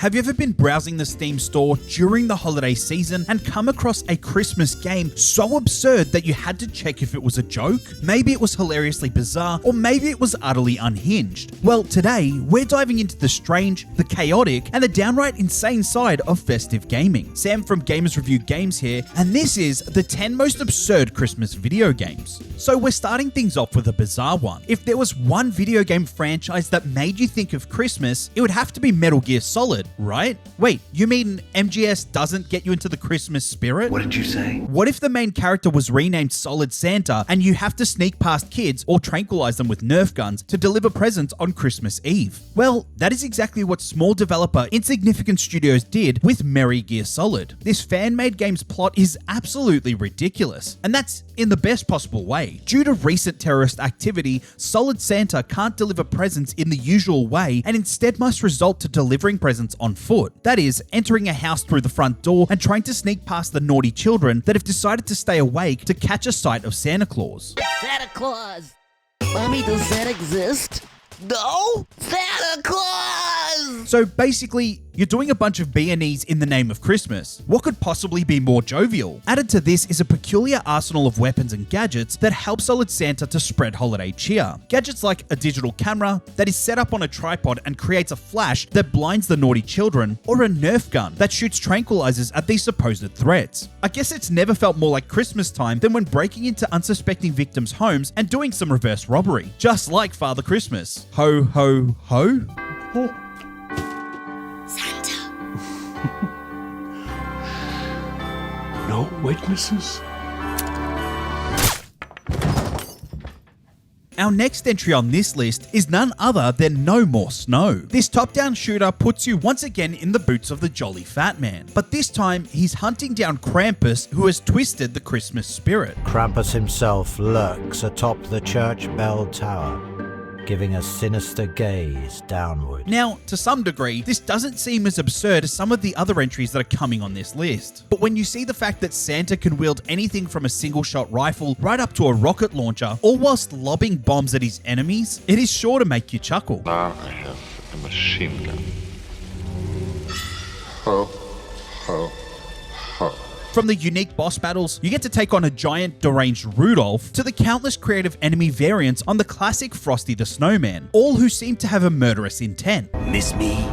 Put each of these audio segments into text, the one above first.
Have you ever been browsing the Steam store during the holiday season and come across a Christmas game so absurd that you had to check if it was a joke? Maybe it was hilariously bizarre, or maybe it was utterly unhinged. Well, today, we're diving into the strange, the chaotic, and the downright insane side of festive gaming. Sam from Gamers Review Games here, and this is the 10 most absurd Christmas video games. So we're starting things off with a bizarre one. If there was one video game franchise that made you think of Christmas, it would have to be Metal Gear Solid. Right? Wait, you mean MGS doesn't get you into the Christmas spirit? What did you say? What if the main character was renamed Solid Santa and you have to sneak past kids or tranquilize them with Nerf guns to deliver presents on Christmas Eve? Well, that is exactly what small developer Insignificant Studios did with Metal Gear Solid. This fan-made game's plot is absolutely ridiculous, and that's in the best possible way. Due to recent terrorist activity, Solid Santa can't deliver presents in the usual way and instead must resort to delivering presents on foot. That is, entering a house through the front door and trying to sneak past the naughty children that have decided to stay awake to catch a sight of Santa Claus. Santa Claus! Mommy, does that exist? No? Santa Claus! So basically, you're doing a bunch of B&Es in the name of Christmas. What could possibly be more jovial? Added to this is a peculiar arsenal of weapons and gadgets that help Solid Santa to spread holiday cheer. Gadgets like a digital camera that is set up on a tripod and creates a flash that blinds the naughty children, or a Nerf gun that shoots tranquilizers at these supposed threats. I guess it's never felt more like Christmas time than when breaking into unsuspecting victims' homes and doing some reverse robbery, just like Father Christmas. Ho, ho, ho? Santa. No witnesses? Our next entry on this list is none other than No More Snow. This top-down shooter puts you once again in the boots of the jolly fat man, but this time he's hunting down Krampus, who has twisted the Christmas spirit. Krampus himself lurks atop the church bell tower, giving a sinister gaze downward. Now, to some degree, this doesn't seem as absurd as some of the other entries that are coming on this list. But when you see the fact that Santa can wield anything from a single-shot rifle right up to a rocket launcher, all whilst lobbing bombs at his enemies, it is sure to make you chuckle. Now I have a machine gun. Ho, ho, ho. From the unique boss battles, you get to take on a giant deranged Rudolph, to the countless creative enemy variants on the classic Frosty the Snowman, all who seem to have a murderous intent. Miss me?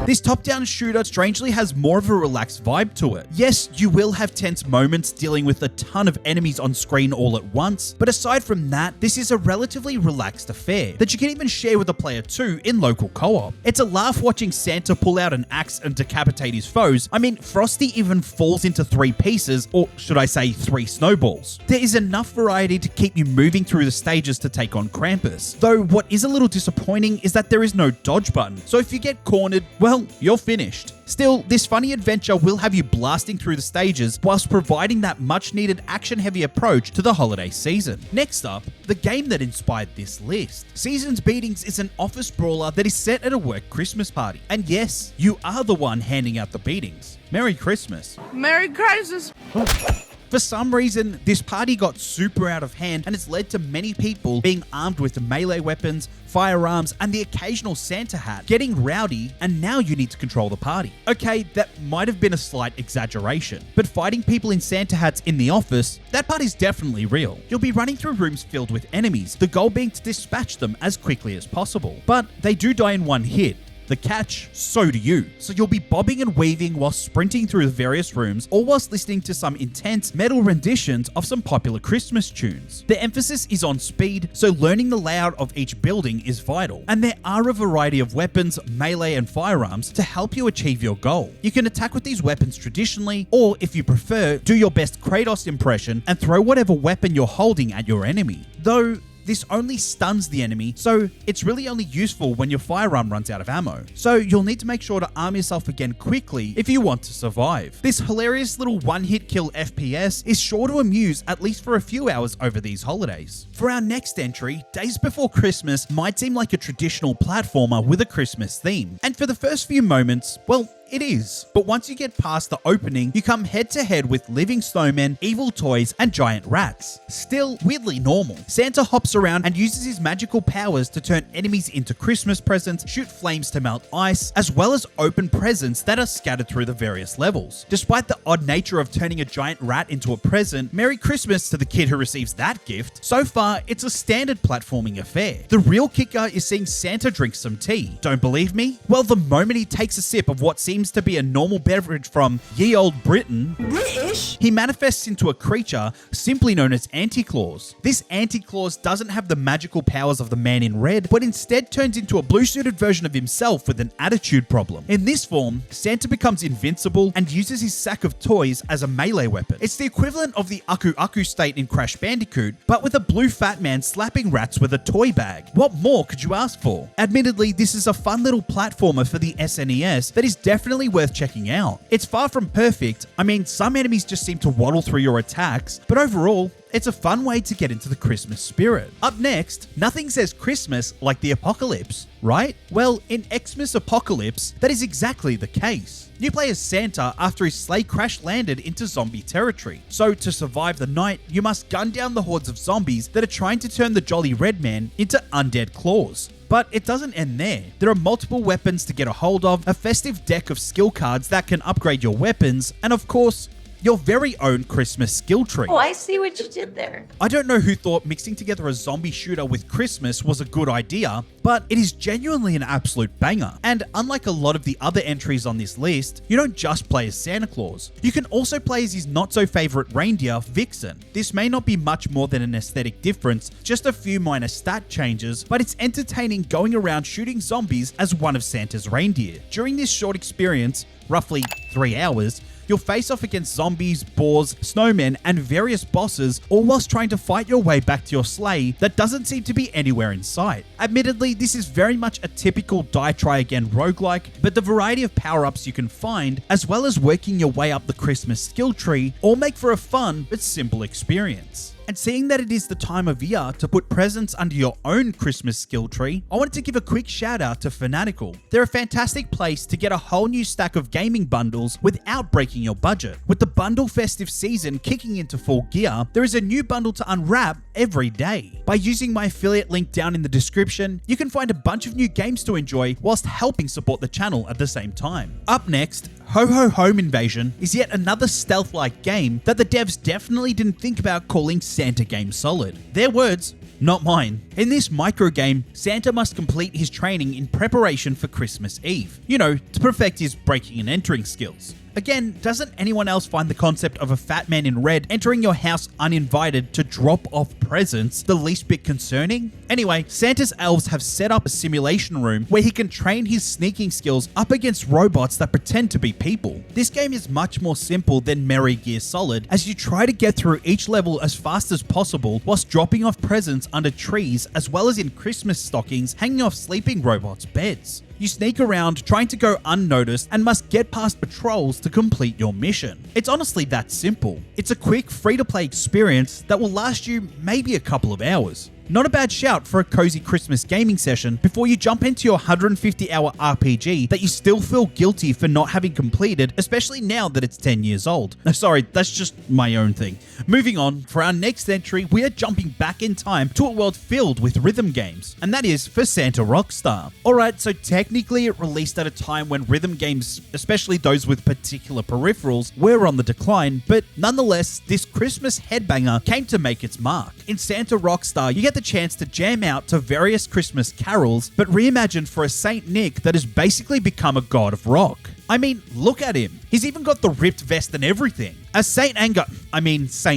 This top-down shooter strangely has more of a relaxed vibe to it. Yes, you will have tense moments dealing with a ton of enemies on screen all at once, but aside from that, this is a relatively relaxed affair that you can even share with a player too in local co-op. It's a laugh watching Santa pull out an axe and decapitate his foes. I mean, Frosty even falls into 3 pieces, or should I say 3 snowballs. There is enough variety to keep you moving through the stages to take on Krampus, though what is a little disappointing is that there is no dodge button, so if you get cornered, well, you're finished. Still, this funny adventure will have you blasting through the stages whilst providing that much needed action-heavy approach to the holiday season. Next up, the game that inspired this list. Seasons Beatings is an office brawler that is set at a work Christmas party. And yes, you are the one handing out the beatings. Merry Christmas. Merry Christmas. For some reason, this party got super out of hand and it's led to many people being armed with melee weapons, firearms, and the occasional Santa hat, getting rowdy, and now you need to control the party. Okay, that might have been a slight exaggeration, but fighting people in Santa hats in the office, that part is definitely real. You'll be running through rooms filled with enemies, the goal being to dispatch them as quickly as possible. But they do die in one hit. The catch, so do you. So you'll be bobbing and weaving while sprinting through the various rooms, or whilst listening to some intense metal renditions of some popular Christmas tunes. The emphasis is on speed, so learning the layout of each building is vital. And there are a variety of weapons, melee and firearms to help you achieve your goal. You can attack with these weapons traditionally, or if you prefer, do your best Kratos impression and throw whatever weapon you're holding at your enemy. Though, this only stuns the enemy, so it's really only useful when your firearm runs out of ammo. So you'll need to make sure to arm yourself again quickly if you want to survive. This hilarious little one-hit kill FPS is sure to amuse at least for a few hours over these holidays. For our next entry, Daze Before Christmas might seem like a traditional platformer with a Christmas theme. And for the first few moments, well, It is. But once you get past the opening, you come head to head with living snowmen, evil toys, and giant rats. Still weirdly normal. Santa hops around and uses his magical powers to turn enemies into Christmas presents, shoot flames to melt ice, as well as open presents that are scattered through the various levels. Despite the odd nature of turning a giant rat into a present, Merry Christmas to the kid who receives that gift. So far, it's a standard platforming affair. The real kicker is seeing Santa drink some tea. Don't believe me? Well, the moment he takes a sip of what seems to be a normal beverage from ye old Britain, British, he manifests into a creature simply known as Anti-Claus. This Anti-Claus doesn't have the magical powers of the man in red, but instead turns into a blue-suited version of himself with an attitude problem. In this form, Santa becomes invincible and uses his sack of toys as a melee weapon. It's the equivalent of the Aku Aku state in Crash Bandicoot, but with a blue fat man slapping rats with a toy bag. What more could you ask for? Admittedly, this is a fun little platformer for the SNES that is definitely worth checking out. It's far from perfect. I mean, some enemies just seem to waddle through your attacks, but overall, it's a fun way to get into the Christmas spirit. Up next, nothing says Christmas like the apocalypse, right? Well, in Xmas Apocalypse, that is exactly the case. You play as Santa after his sleigh crash landed into zombie territory. So to survive the night, you must gun down the hordes of zombies that are trying to turn the Jolly Red Man into undead Claus. But it doesn't end there. There are multiple weapons to get a hold of, a festive deck of skill cards that can upgrade your weapons, and of course, your very own Christmas skill tree. Oh, I see what you did there. I don't know who thought mixing together a zombie shooter with Christmas was a good idea, but it is genuinely an absolute banger. And unlike a lot of the other entries on this list, you don't just play as Santa Claus. You can also play as his not-so-favorite reindeer, Vixen. This may not be much more than an aesthetic difference, just a few minor stat changes, but it's entertaining going around shooting zombies as one of Santa's reindeer. During this short experience, roughly 3 hours, you'll face off against zombies, boars, snowmen, and various bosses, all whilst trying to fight your way back to your sleigh that doesn't seem to be anywhere in sight. Admittedly, this is very much a typical die try again roguelike, but the variety of power-ups you can find, as well as working your way up the Christmas skill tree, all make for a fun but simple experience. And seeing that it is the time of year to put presents under your own Christmas skill tree, I wanted to give a quick shout out to Fanatical. They're a fantastic place to get a whole new stack of gaming bundles without breaking your budget. With the bundle festive season kicking into full gear, there is a new bundle to unwrap every day. By using my affiliate link down in the description, you can find a bunch of new games to enjoy whilst helping support the channel at the same time. Up next, Ho Ho Home Invasion is yet another stealth-like game that the devs definitely didn't think about calling Santa Game Solid. Their words, not mine. In this micro game, Santa must complete his training in preparation for Christmas Eve. You know, to perfect his breaking and entering skills. Again, doesn't anyone else find the concept of a fat man in red entering your house uninvited to drop off presents the least bit concerning? Anyway, Santa's elves have set up a simulation room where he can train his sneaking skills up against robots that pretend to be people. This game is much more simple than Merry Gear Solid, as you try to get through each level as fast as possible whilst dropping off presents under trees as well as in Christmas stockings hanging off sleeping robots' beds. You sneak around trying to go unnoticed and must get past patrols to complete your mission. It's honestly that simple. It's a quick, free-to-play experience that will last you maybe a couple of hours. Not a bad shout for a cozy Christmas gaming session before you jump into your 150-hour RPG that you still feel guilty for not having completed, especially now that it's 10 years old. No, sorry, that's just my own thing. Moving on, for our next entry, we are jumping back in time to a world filled with rhythm games, and that is for Santa Rockstar. Alright, so technically it released at a time when rhythm games, especially those with particular peripherals, were on the decline, but nonetheless, this Christmas headbanger came to make its mark. In Santa Rockstar, you get the chance to jam out to various Christmas carols, but reimagined for a Saint Nick that has basically become a god of rock. I mean, look at him. He's even got the ripped vest and everything. As Saint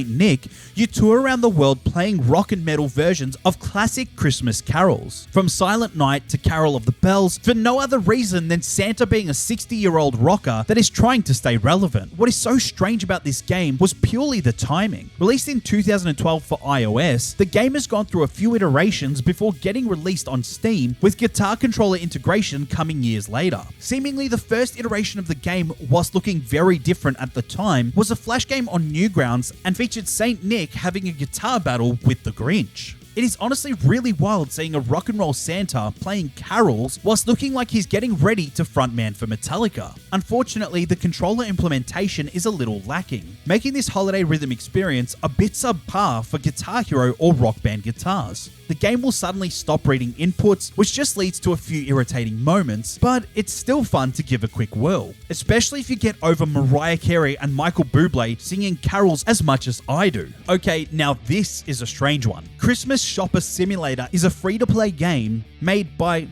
Nick, you tour around the world playing rock and metal versions of classic Christmas carols. From Silent Night to Carol of the Bells, for no other reason than Santa being a 60-year-old rocker that is trying to stay relevant. What is so strange about this game was purely the timing. Released in 2012 for iOS, the game has gone through a few iterations before getting released on Steam, with guitar controller integration coming years later. Seemingly the first iteration of the game, whilst looking very different at the time, was a flash game on Newgrounds and featured Saint Nick having a guitar battle with the Grinch. It is honestly really wild seeing a rock and roll Santa playing carols whilst looking like he's getting ready to frontman for Metallica. Unfortunately, the controller implementation is a little lacking, making this holiday rhythm experience a bit subpar for Guitar Hero or Rock Band guitars. The game will suddenly stop reading inputs, which just leads to a few irritating moments, but it's still fun to give a quick whirl, especially if you get over Mariah Carey and Michael Bublé singing carols as much as I do. Okay, now this is a strange one. Christmas Shopper Simulator is a free-to-play game made by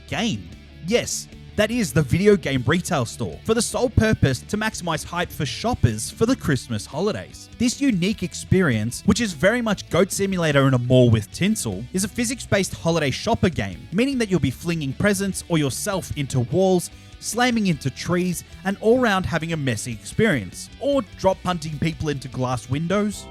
Game. Yes, that is the video game retail store, for the sole purpose to maximize hype for shoppers for the Christmas holidays. This unique experience, which is very much Goat Simulator in a mall with tinsel, is a physics-based holiday shopper game, meaning that you'll be flinging presents or yourself into walls, slamming into trees, and all round having a messy experience, or drop punting people into glass windows.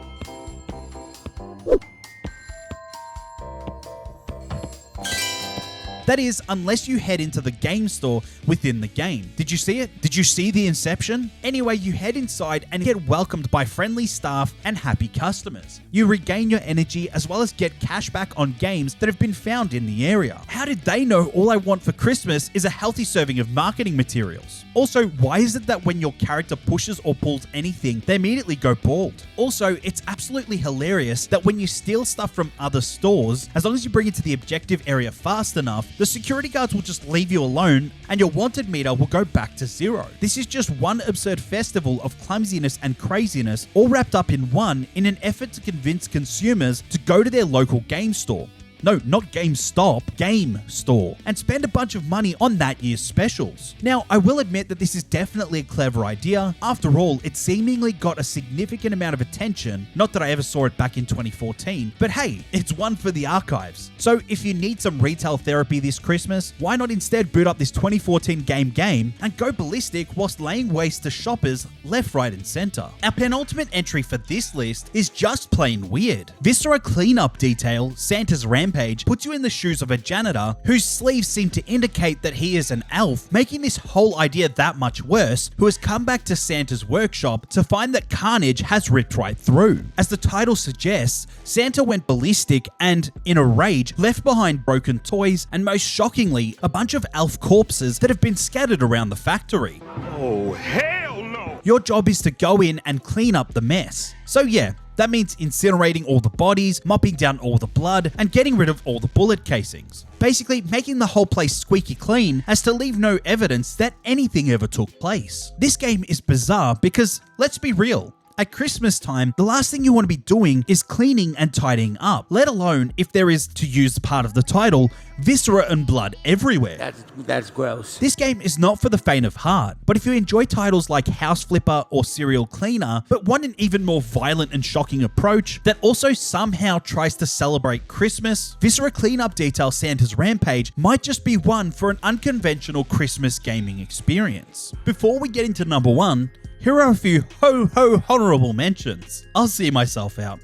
That is, unless you head into the game store within the game. Did you see it? Did you see the inception? Anyway, you head inside and get welcomed by friendly staff and happy customers. You regain your energy as well as get cash back on games that have been found in the area. How did they know all I want for Christmas is a healthy serving of marketing materials? Also, why is it that when your character pushes or pulls anything, they immediately go bald? Also, it's absolutely hilarious that when you steal stuff from other stores, as long as you bring it to the objective area fast enough, the security guards will just leave you alone and your wanted meter will go back to 0. This is just one absurd festival of clumsiness and craziness, all wrapped up in one, in an effort to convince consumers to go to their local game store. No, not GameStop, Game Store, and spend a bunch of money on that year's specials. Now, I will admit that this is definitely a clever idea. After all, it seemingly got a significant amount of attention. Not that I ever saw it back in 2014, but hey, it's one for the archives. So if you need some retail therapy this Christmas, why not instead boot up this 2014 game and go ballistic whilst laying waste to shoppers left, right, and center? Our penultimate entry for this list is just plain weird. Viscera Cleanup Detail, Santa's Rampage, puts you in the shoes of a janitor whose sleeves seem to indicate that he is an elf, making this whole idea that much worse, who has come back to Santa's workshop to find that carnage has ripped right through. As the title suggests, Santa went ballistic and, in a rage, left behind broken toys and, most shockingly, a bunch of elf corpses that have been scattered around the factory. Oh, hell no! Your job is to go in and clean up the mess. So yeah, that means incinerating all the bodies, mopping down all the blood, and getting rid of all the bullet casings. Basically, making the whole place squeaky clean as to leave no evidence that anything ever took place. This game is bizarre because, let's be real, at Christmas time, the last thing you want to be doing is cleaning and tidying up, let alone if there is, to use part of the title, viscera and blood everywhere. That's gross. This game is not for the faint of heart, but if you enjoy titles like House Flipper or Serial Cleaner, but want an even more violent and shocking approach that also somehow tries to celebrate Christmas, Viscera Cleanup Detail Santa's Rampage might just be one for an unconventional Christmas gaming experience. Before we get into number 1, here are a few ho-ho honourable mentions. I'll see myself out.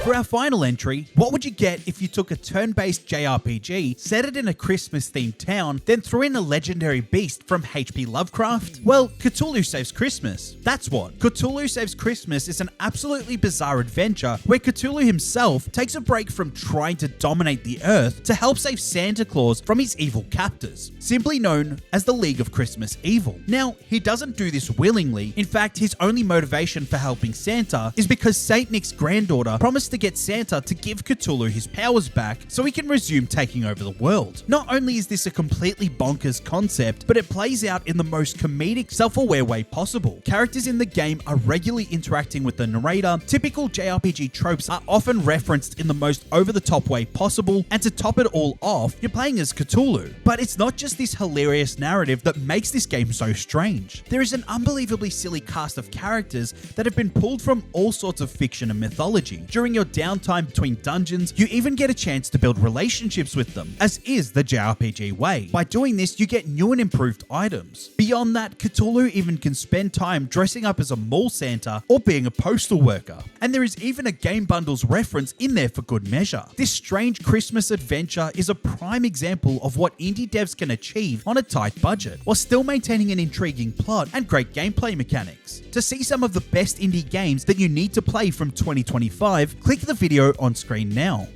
For our final entry, what would you get if you took a turn-based JRPG, set it in a Christmas-themed town, then threw in a legendary beast from H.P. Lovecraft? Well, Cthulhu Saves Christmas. That's what. Cthulhu Saves Christmas is an absolutely bizarre adventure where Cthulhu himself takes a break from trying to dominate the Earth to help save Santa Claus from his evil captors, simply known as the League of Christmas Evil. Now, he doesn't do this willingly. In fact, his only motivation for helping Santa is because Saint Nick's granddaughter promised to get get Santa to give Cthulhu his powers back so he can resume taking over the world. Not only is this a completely bonkers concept, but it plays out in the most comedic, self-aware way possible. Characters in the game are regularly interacting with the narrator, typical JRPG tropes are often referenced in the most over-the-top way possible, and to top it all off, you're playing as Cthulhu. But it's not just this hilarious narrative that makes this game so strange. There is an unbelievably silly cast of characters that have been pulled from all sorts of fiction and mythology. During your downtime between dungeons, you even get a chance to build relationships with them, as is the JRPG way. By doing this, you get new and improved items. Beyond that, Cthulhu even can spend time dressing up as a mall Santa or being a postal worker. And there is even a game bundles reference in there for good measure. This strange Christmas adventure is a prime example of what indie devs can achieve on a tight budget, while still maintaining an intriguing plot and great gameplay mechanics. To see some of the best indie games that you need to play from 2025, click the video on screen now.